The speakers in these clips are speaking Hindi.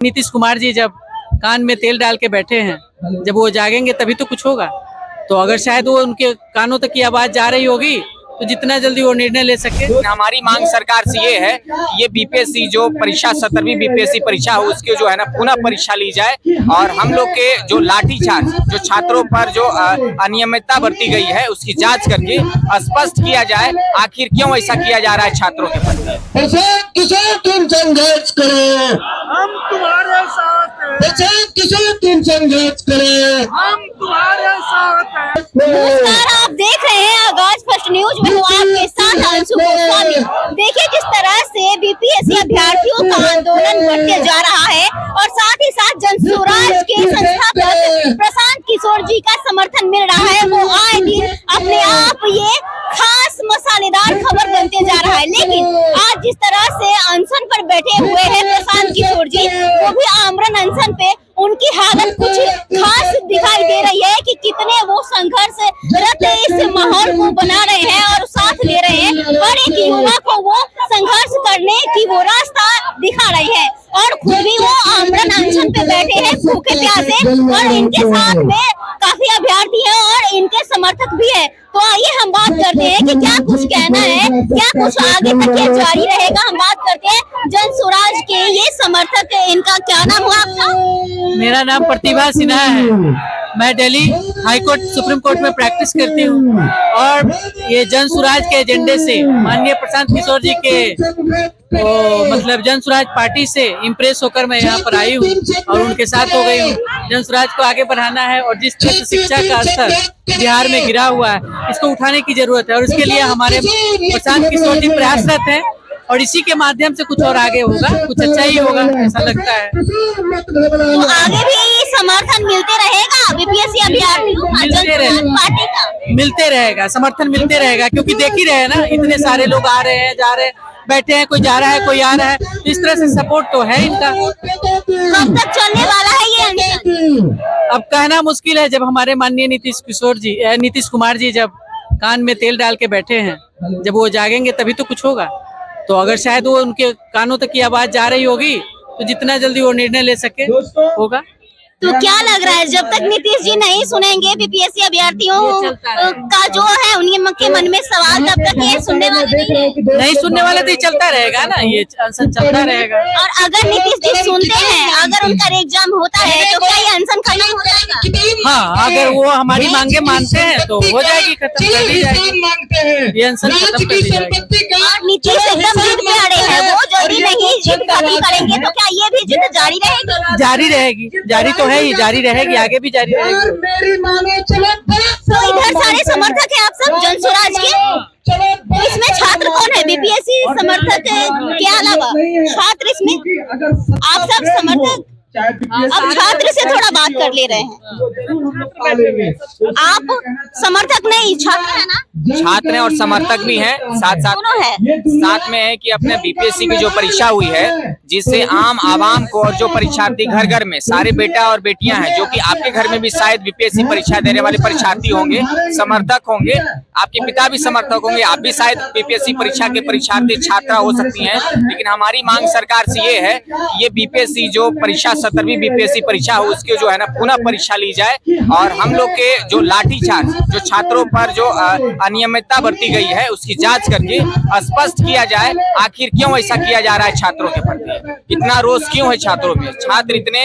नीतीश कुमार जी जब कान में तेल डाल के बैठे हैं, जब वो जागेंगे तभी तो कुछ होगा। तो अगर शायद वो उनके कानों तक की आवाज जा रही होगी तो जितना जल्दी वो निर्णय ले सके। हमारी मांग सरकार से ये है कि ये बीपीएससी जो परीक्षा 17वीं बीपीएससी परीक्षा हो उसकी जो है ना पुनः परीक्षा ली जाए और हम लोग के जो लाठीचार्ज जो छात्रों पर जो अनियमितता बरती गई है उसकी जांच करके स्पष्ट किया जाए आखिर क्यों ऐसा किया जा रहा है छात्रों के प्रति। तुम संघर्ष करें, हम तुम्हारे साथ हैं। तुम संघर्ष करें, हम तुम्हारे साथ हैं। नमस्कार, आप देख रहे हैं आगाज फर्स्ट न्यूज में हूँ आपके साथ अंशु गोस्वामी। देखिए जिस तरह से बीपीएससी अभ्यर्थियों का आंदोलन बढ़ते जा रहा है और साथ ही साथ जनसुराज के संस्थापक प्रशांत किशोर जी का समर्थन मिल रहा है। वो आए दिन अपने आप ये खास मसालेदार खबर बनते जा रहा है। लेकिन आज जिस तरह से अनशन पर बैठे हुए हैं प्रशांत किशोर जी, वो भी आमरण अनशन पे, उनकी हालत कुछ खास दिखाई दे रही है कि कितने वो संघर्षरत इस माहौल को बना रहे हैं और साथ ले रहे हैं। हर एक युवा को वो संघर्ष करने की वो रास्ता दिखा रही है और खुद भी वो आमरण अनशन पे बैठे हैं भूखे प्यासे, और इनके साथ में काफी अभ्यर्थी हैं और इनके समर्थक भी है। तो आइए हम बात करते हैं कि क्या कुछ कहना है, क्या कुछ आगे तक ये जारी रहेगा। हम बात करते हैं जनसुराज के ये समर्थक, इनका क्या नाम हुआ आपका? मेरा नाम प्रतिभा सिन्हा है। मैं Delhi high court supreme court में प्रैक्टिस करती हूँ और ये जनसुराज के एजेंडे से माननीय प्रशांत किशोर जी के मतलब जनसुराज पार्टी से इम्प्रेस होकर मैं यहाँ पर आई हूँ और उनके साथ हो गई हूँ। जनसुराज को आगे बढ़ाना है और जिस तरह से शिक्षा का स्तर बिहार में गिरा हुआ है इसको उठाने की जरूरत है और इसके लिए हमारे प्रशांत किशोर जी प्रयासरत हैं और इसी के माध्यम से कुछ और आगे होगा, कुछ अच्छा ही होगा ऐसा लगता है। तो आगे भी समर्थन मिलते रहेगा बीपीएससी अभ्यर्थियों पार्टी का? मिलते रहेगा, समर्थन मिलते रहेगा, क्योंकि देख ही रहे हैं ना इतने सारे लोग आ रहे हैं, जा रहे हैं, बैठे हैं, कोई जा रहा है, कोई आ रहा है, इस तरह से सपोर्ट तो है इनका। कब तक चलने वाला है ये अनशन? अब कहना मुश्किल है। जब हमारे माननीय नीतीश कुमार जी जब कान में तेल डाल के बैठे हैं, जब वो जागेंगे तभी तो कुछ होगा। तो अगर शायद वो उनके कानों तक की आवाज जा रही होगी तो जितना जल्दी वो निर्णय ले सके होगा। तो क्या लग रहा है जब तक नीतीश जी नहीं सुनेंगे बीपीएससी अभ्यर्थियों का जो है उनके मन में सवाल, तब तक ये सुनने वाले नहीं सुनने वाले तो चलता रहेगा ना, ये अनशन चलता रहेगा। और अगर नीतीश जी सुनते हैं, अगर उनका एग्जाम होता है तो क्या ये अनशन खत्म हो जाएगा? हाँ, अगर वो हमारी मांगे मानते हैं तो हो जाएगी, खत्म कर दी जाएगी, ये अनशन खत्म कर दी जाएगी। और नीतीश एकदम जिद पे अड़े हैं, वो जल्दी नहीं जिद खत्म करेंगे तो क्या ये भी जिद जारी रहेगी? जारी रहेगी, जारी तो है ही, जारी रहेगी, आगे भी जारी रहेगी। तो इधर सारे समर्थक हैं आप सब जनसुराज के, तो इसमें छात्र कौन है बीपीएससी समर्थक के अलावा? छात्र इसमें आप सब समर्थक? अब छात्र से थोड़ा बात कर ले रहे हैं। आप समर्थक नहीं, छात्र है ना? छात्र हैं और समर्थक भी हैं, साथ में है कि अपने बीपीएससी की जो परीक्षा हुई है जिससे आम आवाम को और जो परीक्षार्थी घर घर में सारे बेटा और बेटियां हैं, जो कि आपके घर में भी शायद बीपीएससी परीक्षा देने वाले परीक्षार्थी होंगे, समर्थक होंगे, आपके पिता भी समर्थक होंगे, आप भी शायद बीपीएससी परीक्षा के परीक्षार्थी छात्रा हो सकती हैं। लेकिन हमारी मांग सरकार से ये है कि ये बीपीएससी जो परीक्षा 17वीं बीपीएससी परीक्षा हो उसकी जो है ना पुनः परीक्षा ली जाए और हम लोग के जो लाठीचार्ज जो छात्रों पर जो अनियमितता बरती गई है उसकी जांच करके स्पष्ट किया जाए आखिर क्यों ऐसा किया जा रहा है छात्रों के प्रति, इतना रोष क्यों है छात्रों में। छात्र इतने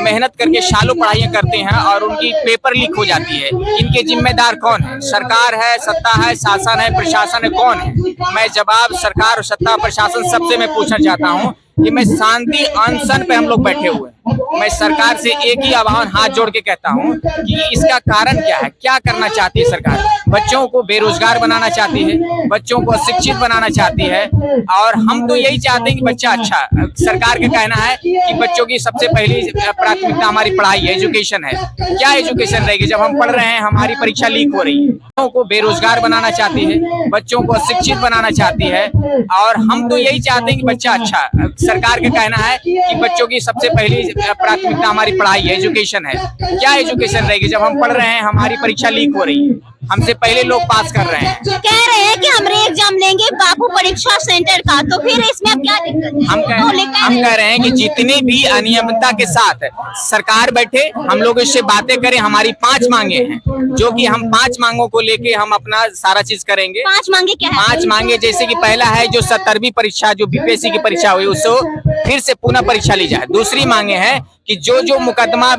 मेहनत करके सालों पढ़ाइयाँ करते हैं और उनकी पेपर लीक हो जाती है, इनके जिम्मेदार कौन है? सरकार है, सत्ता है, शासन है, प्रशासन है, कौन है? मैं जवाब सरकार और सत्ता प्रशासन सबसे मैं पूछना चाहता हूँ कि मैं शांति अनशन पे हम लोग बैठे हुए हैं, मैं सरकार से एक ही आह्वान हाथ जोड़ के कहता हूं कि इसका कारण क्या है, क्या करना चाहती है सरकार? बच्चों को बेरोजगार बनाना चाहती है, बच्चों को अशिक्षित बनाना चाहती है और हम तो यही चाहते हैं कि बच्चा अच्छा, सरकार का कहना है कि बच्चों की सबसे पहली प्राथमिकता हमारी पढ़ाई है, एजुकेशन है। क्या एजुकेशन रहेगी जब हम पढ़ रहे हैं, हमारी परीक्षा लीक हो रही है? बच्चों को बेरोजगार बनाना चाहती है, बच्चों को अशिक्षित बनाना चाहती है और हम तो यही चाहते हैं कि बच्चा अच्छा, सरकार का कहना है कि बच्चों की सबसे पहली प्राथमिकता हमारी पढ़ाई है, एजुकेशन है। क्या एजुकेशन रहेगी जब हम पढ़ रहे हैं, हमारी परीक्षा लीक हो रही है? हमसे पहले लोग पास कर रहे हैं। कह रहे हैं कि हम एग्जाम लेंगे बापू परीक्षा सेंटर का, तो फिर इसमें अब क्या दिक्कत है? हम कह रहे हैं कि जितनी भी अनियमितता के साथ सरकार बैठे, हम लोग इससे बातें करें। हमारी 5 मांगे हैं, जो कि हम 5 मांगों को लेके हम अपना सारा चीज करेंगे। 5 मांगे क्या है? 5 मांगे जैसे कि पहला है जो 70वीं परीक्षा जो बीपीएससी की परीक्षा हुई उसको फिर से पुनः परीक्षा ली जाए। दूसरी मांगे हैं कि जो मुकदमा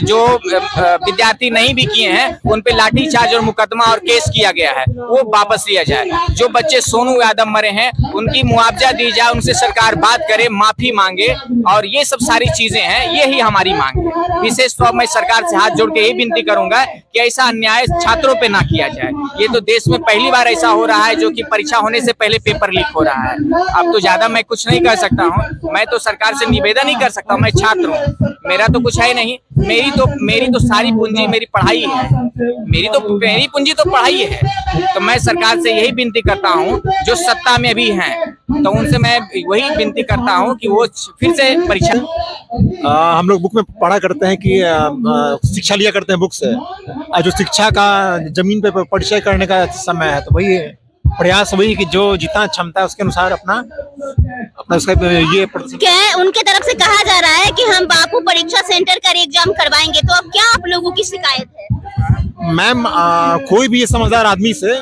जो विद्यार्थी नहीं भी किए हैं उन पे लाठीचार्ज और मुकदमा और केस किया गया है वो वापस लिया जाए। जो बच्चे सोनू यादव मरे हैं उनकी मुआवजा दी जाए, उनसे सरकार बात करे, माफी मांगे, और ये सब सारी चीजें हैं, यही हमारी मांग है। विशेष तौर मैं सरकार से हाथ जोड़ के यही विनती करूंगा कि ऐसा अन्याय छात्रों पे ना किया जाए। ये तो देश में पहली बार ऐसा हो रहा है जो कि परीक्षा होने से पहले पेपर लीक हो रहा है। अब तो ज्यादा मैं कुछ नहीं कर सकता हूँ, मैं तो सरकार से निवेदन ही कर सकता हूँ। मैं छात्र हूँ, मेरा तो कुछ है नहीं, मेरी तो सारी पूंजी मेरी पढ़ाई है, मेरी पूंजी तो पढ़ाई है। तो मैं सरकार से यही विनती करता हूँ जो सत्ता में भी हैं, तो उनसे मैं वही विनती करता हूँ कि वो फिर से परीक्षा। हम लोग बुक में पढ़ा करते हैं कि शिक्षा लिया करते हैं बुक से, और जो शिक्षा का जमीन पे परिचय करने का समय है, तो वही प्रयास वही कि जो जितना क्षमता है उसके अनुसार अपना उसका ये क्या उनके तरफ से कहा जा रहा है कि हम बापू परीक्षा सेंटर का एग्जाम करवाएंगे, तो अब क्या आप लोगों की शिकायत है? मैम कोई भी ये समझदार आदमी से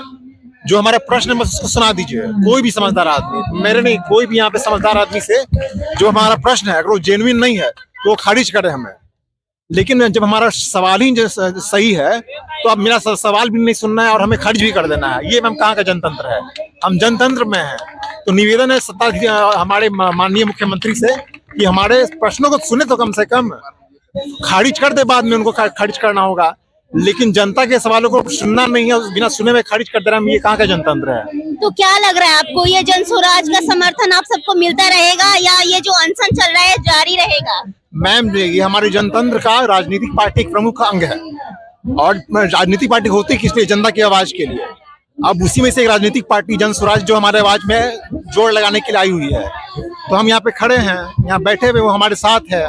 जो हमारा प्रश्न है उसको सुना दीजिए। कोई भी समझदार आदमी, मेरे नहीं, कोई भी यहाँ पे समझदार आदमी से जो हमारा प्रश्न है अगर वो जेन्युइन नहीं है तो वो खारिज करे हमें। लेकिन जब हमारा सवाल ही सही है तो अब मेरा सवाल भी नहीं सुनना है और हमें खारिज भी कर देना है। ये मैम कहाँ का जनतंत्र है? हम जनतंत्र में हैं। तो निवेदन है सत्ता हमारे माननीय मुख्यमंत्री से कि हमारे प्रश्नों को सुने, तो कम से कम खारिज कर दे। बाद में उनको खारिज करना होगा, लेकिन जनता के सवालों को सुनना नहीं है, बिना सुने में खारिज कर देना, ये कहाँ का जनतंत्र है? तो क्या लग रहा है आपको, ये जन स्वराज का समर्थन आप सबको मिलता रहेगा या ये जो अनशन चल रहा है जारी रहेगा? मैम ये हमारे जनतंत्र का राजनीतिक पार्टी एक प्रमुख अंग है, और राजनीतिक पार्टी होती किस लिए? जनता की आवाज के लिए। अब उसी में से एक राजनीतिक पार्टी जन स्वराज जो हमारे आवाज में जोड़ लगाने के लिए आई हुई है, तो हम यहाँ पे खड़े हैं, यहाँ बैठे हुए, वो हमारे साथ है।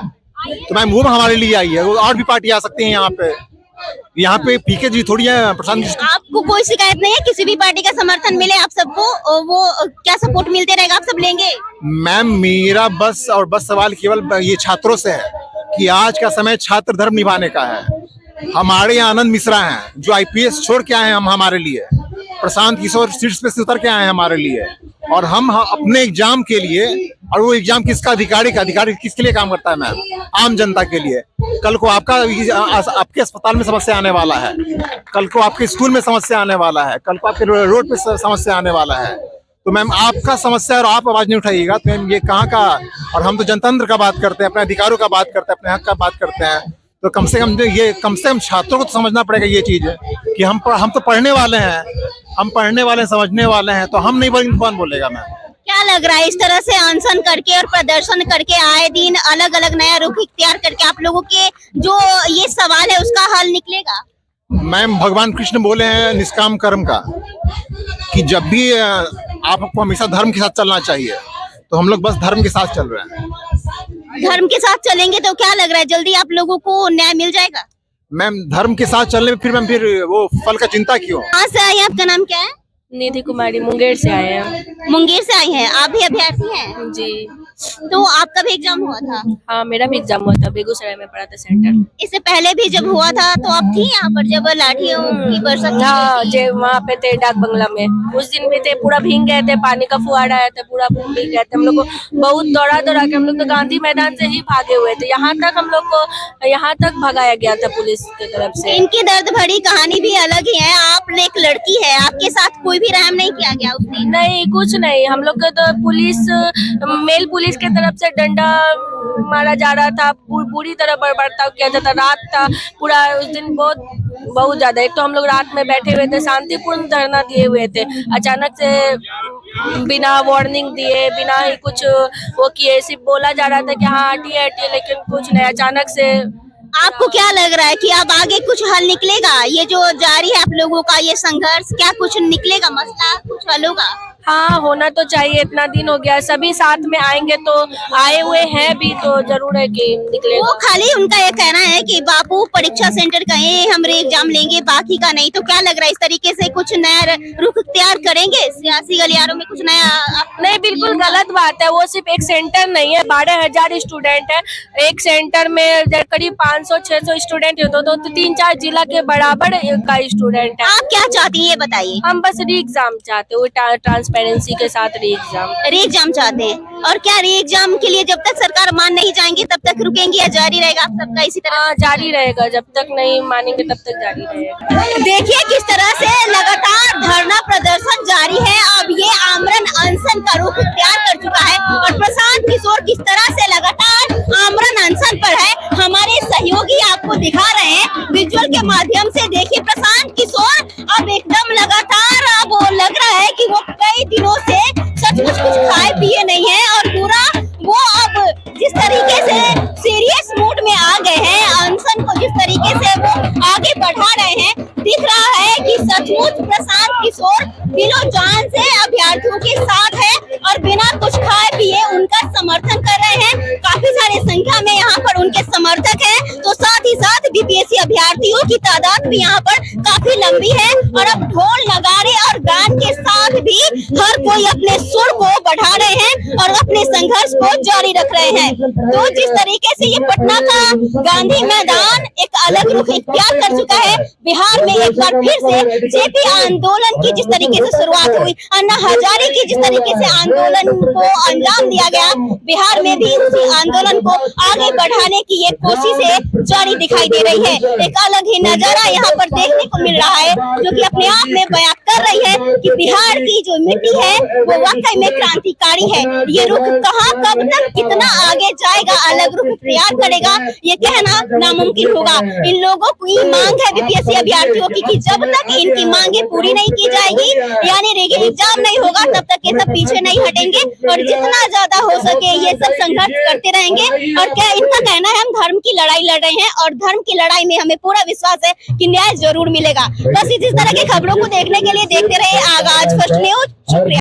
तो मैम वो हमारे लिए आई है, वो और भी पार्टी आ सकती है यहाँ पे पीके जी थोड़ी है, प्रशांत जी। आपको कोई शिकायत नहीं है? किसी भी पार्टी का समर्थन मिले आप सबको, वो क्या सपोर्ट मिलते रहेगा, आप सब लेंगे? मैम मेरा बस सवाल केवल ये छात्रों से है कि आज का समय छात्र धर्म निभाने का है। हमारे यहाँ आनंद मिश्रा हैं जो आईपीएस छोड़ के आए हैं हमारे लिए, प्रशांत किशोर सीट्स पे से उतर के आए हैं हमारे लिए, और हम अपने एग्जाम के लिए, और वो एग्जाम किसका? अधिकारी किसके लिए काम करता है मैम? आम जनता के लिए। कल को आपके अस्पताल में समस्या आने वाला है, कल को आपके स्कूल में समस्या आने वाला है, कल को आपके रोड पे समस्या आने वाला है। तो मैम आपका समस्या और आप आवाज नहीं उठाइएगा तो मैम ये कहाँ का? और हम तो जनतंत्र का बात करते हैं, अपने अधिकारों का बात करते हैं, अपने हक का बात करते हैं। तो कम से कम छात्रों को तो समझना पड़ेगा ये चीज कि हम तो पढ़ने वाले हैं, समझने वाले हैं, तो हम नहीं बोलेंगे कौन बोलेगा मैम? क्या लग रहा है इस तरह से अनशन करके और प्रदर्शन करके आए दिन अलग अलग नया रुख इख्तियार करके आप लोगों के जो ये सवाल है उसका हल निकलेगा? मैम भगवान कृष्ण बोले हैं निष्काम कर्म का, कि जब भी आपको हमेशा धर्म के साथ चलना चाहिए, तो हम लोग बस धर्म के साथ चल रहे हैं। धर्म के साथ चलेंगे तो क्या लग रहा है जल्दी आप लोगों को न्याय मिल जाएगा? मैम धर्म के साथ चलने में फिर वो फल का चिंता क्यों? कहाँ से आई हैं? आपका नाम क्या है? निधि कुमारी, मुंगेर से आए हैं। मुंगेर से आई हैं, आप भी अभ्यर्थी हैं? जी। तो आपका भी एग्जाम हुआ था? हाँ मेरा भी एग्जाम हुआ था, बेगूसराय में पड़ा था सेंटर। इससे पहले भी जब हुआ था तो आप थी यहाँ पर जब लाठियों की बरसात? हाँ जो वहाँ पे थे डाक बंगला में, उस दिन भी थे, पूरा भीग गए थे, पानी का फुहारा आया था, पूरा भीग गए थे। हम लोग को बहुत दौड़ा के हम लोग तो गांधी मैदान से ही भागे हुए थे, यहाँ तक हम लोग को यहाँ तक भगाया गया था पुलिस की तरफ से। इनकी दर्द भरी कहानी भी अलग ही है। आप एक लड़की है, आपके साथ कोई भी रहम नहीं किया गया उस दिन? नहीं कुछ नहीं, हम लोग को तो मेल पुलिस के तरफ से डंडा मारा जा रहा था, बुरी तरह बर्ताव किया जाता। रात था पूरा उस दिन, बहुत ज्यादा। एक तो हम लोग रात में बैठे हुए थे, शांतिपूर्ण धरना दिए हुए थे, अचानक से बिना वार्निंग दिए, बिना ही कुछ वो किए, सिर्फ बोला जा रहा था कि हाँ हटिए, लेकिन कुछ नहीं। अचानक से आपको क्या लग रहा है कि अब आगे कुछ हल निकलेगा? ये जो जारी है आप लोगों का ये संघर्ष, क्या कुछ निकलेगा, मसला कुछ हल होगा? हाँ, होना तो चाहिए, इतना दिन हो गया, सभी साथ में आएंगे तो आए हुए हैं भी, तो जरूर है कि निकले। वो खाली उनका ये कहना है कि बापू परीक्षा सेंटर कहें हम एग्जाम लेंगे, बाकी का नहीं। तो क्या लग रहा है, इस तरीके से कुछ नया रुख इख्तियार करेंगे सियासी गलियारों में, कुछ नया? नहीं, बिल्कुल गलत बात है। वो सिर्फ एक सेंटर नहीं है, 12,000 स्टूडेंट है। एक सेंटर में करीब 500-600 स्टूडेंट है, तो 3-4 जिला के बराबर का स्टूडेंट है। आप क्या चाहती हैं ये बताइए? हम बस री एग्जाम चाहते हैं, ट्रांसपेरेंसी के साथ री एग्जाम चाहते हैं। और क्या री एग्जाम के लिए जब तक सरकार मान नहीं जाएंगी तब तक रुकेंगी या जारी रहेगा आप सबका इसी तरह? हाँ, जारी रहेगा, जब तक नहीं मानेंगे तब तक जारी रहेगा। देखिए किस तरह से लगातार धरना प्रदर्शन जारी है। अब ये आमरण अनशन का रुख इख्तियार कर चुका है और प्रशांत किशोर किस तरह से लगातार आमरण अनशन पर है, हमारे सहयोगी आपको दिखा रहे हैं विजुअल के माध्यम से। देखिए प्रशांत किशोर अब एकदम लगातार अब लग रहा है कि वो कई दिनों से सचमुच कुछ खाए पिए नहीं है और पूरा वो अब जिस तरीके से सीरियस मूड में आ गए हैं, अनशन को जिस तरीके से वो आगे बढ़ा रहे हैं, दिख रहा है कि सचमुच प्रशांत किशोर दिलो जान से अभ्यर्थियों के साथ है और बिना कुछ खाए पिए उनका समर्थन कर रहे हैं। काफी सारी संख्या में यहाँ पर उनके समर्थक हैं, तो साथ ही साथ बीपीएससी अभ्यर्थियों की तादाद भी यहाँ पर काफी लंबी है। और अब ढोल नगारे और गान के साथ भी हर कोई अपने सुर को बढ़ा रहे हैं और अपने संघर्ष को जारी रख रहे हैं। तो जिस तरीके से ये पटना का गांधी मैदान एक अलग रुख इख्तियार कर चुका है, बिहार में एक बार फिर से जेपी आंदोलन की जिस तरीके से शुरुआत हुई, अन्ना हजारे की जिस तरीके से आंदोलन को अंजाम दिया गया, बिहार में भी उसी आंदोलन को आगे बढ़ाने की एक कोशिश जारी दिखाई दे रही है। एक अलग ही नजारा यहाँ पर देखने को मिल रहा है, जो कि अपने आप में बयां कर रही है कि बिहार की जो मिट्टी है वो वाकई में क्रांतिकारी है। ये रुख कहाँ कब तक कितना आगे जाएगा, अलग रुख इख्तियार करेगा, ये कहना नामुमकिन होगा। इन लोगों की मांग है बीपीएससी अभ्यर्थियों की कि जब तक इनकी मांगे पूरी नहीं की जाएगी, यानी रेगी एग्जाम नहीं होगा, तब तक ये सब पीछे नहीं हटेंगे और जितना ज्यादा हो सके ये सब संघर्ष करते रहेंगे। और क्या इनका कहना है, हम धर्म की लड़ाई लड़ रहे हैं और धर्म की लड़ाई में हमें पूरा विश्वास है कि न्याय जरूर मिलेगा। बस इस तरह की खबरों को देखने के लिए देखते रहे आगाज फर्स्ट न्यूज। शुक्रिया।